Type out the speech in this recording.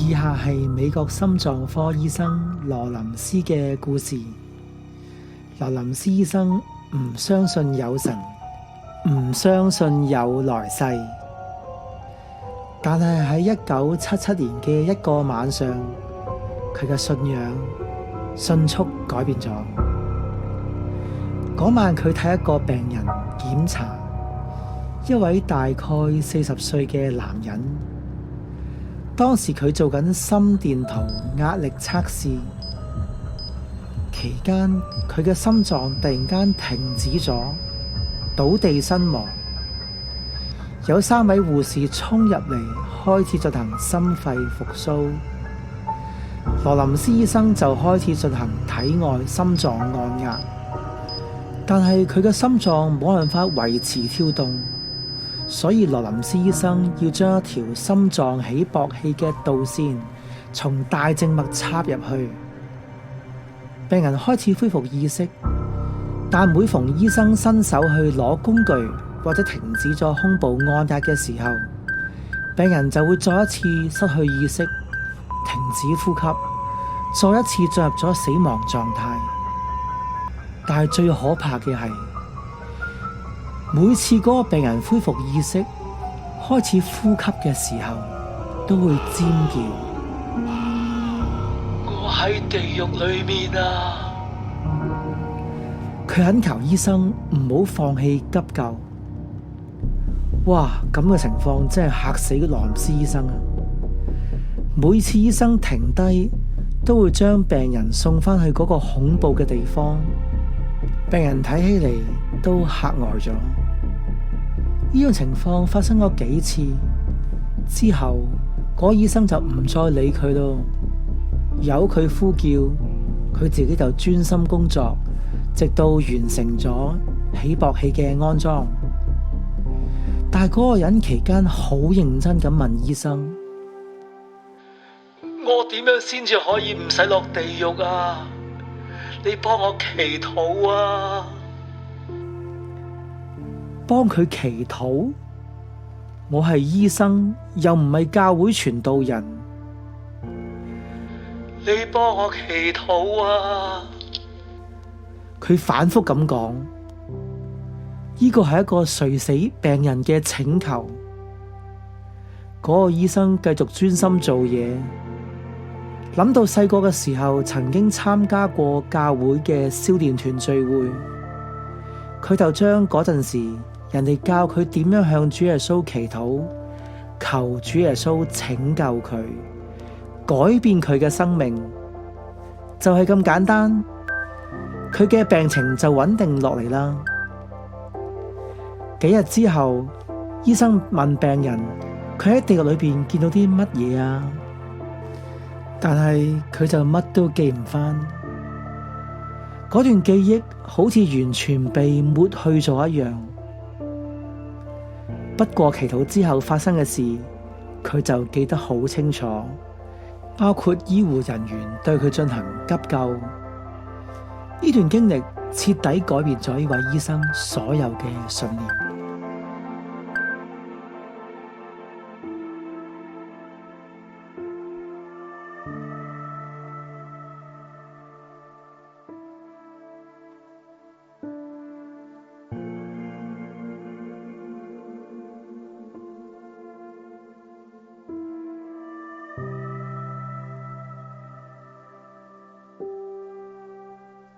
以下係美國心臟科醫生羅林斯嘅故事。羅林斯醫生唔相信有神，唔相信有來世，但係喺1977年嘅一個晚上，佢嘅信仰迅速改變咗。嗰晚佢替一個病人檢查，一位大概40歲嘅男人。當時佢做緊心電圖壓力測試，期間佢嘅心臟突然間停止咗，倒地身亡。有3位護士衝入嚟，開始進行心肺復甦。羅林斯醫生就開始進行體外心臟按壓，但係佢嘅心臟冇辦法維持跳動。所以羅林斯醫生要將一條心臟起搏器嘅導線從大靜脈插入去。病人開始恢復意識，但每逢醫生伸手去攞工具或者停止咗胸部按壓嘅時候，病人就會再一次失去意識，停止呼吸，再一次進入咗死亡狀態。但係最可怕嘅係，每次嗰個病人恢復意識，開始呼吸嘅時候，都會尖叫。我喺地獄裏面啊！佢懇求醫生唔好放棄急救。哇！咁嘅情況真係嚇死羅林斯醫生啊！每次醫生停低，都會將病人送返去嗰個恐怖嘅地方。病人睇起嚟都嚇呆咗。呢種情況發生過幾次之後，嗰個醫生就唔再理佢咯，由佢呼叫，佢自己就專心工作，直到完成咗起搏器嘅安裝。但係嗰個人期間好認真咁問醫生：我點樣先至可以唔使落地獄啊？你幫我祈禱啊！幫佢祈禱？我係醫生，又唔係教會傳道人。你幫我祈禱啊！佢反覆咁講，呢個係一個垂死病人嘅請求。嗰個醫生繼續專心做嘢。諗到細個嘅時候曾經參加過教會嘅少年團聚會，佢就將嗰陣時人哋教佢點樣向主耶穌祈禱，求主耶穌拯救佢，改變佢嘅生命，就係咁簡單。佢嘅病情就穩定落嚟啦。幾日之後，醫生問病人，佢喺地獄裏邊見到啲乜嘢啊？但係佢就乜都記唔返，嗰段記憶好似完全被抹去咗一樣。不過祈禱之後發生嘅事，佢就記得好清楚，包括醫護人員對佢進行急救。呢段經歷徹底改變咗呢位醫生所有嘅信念。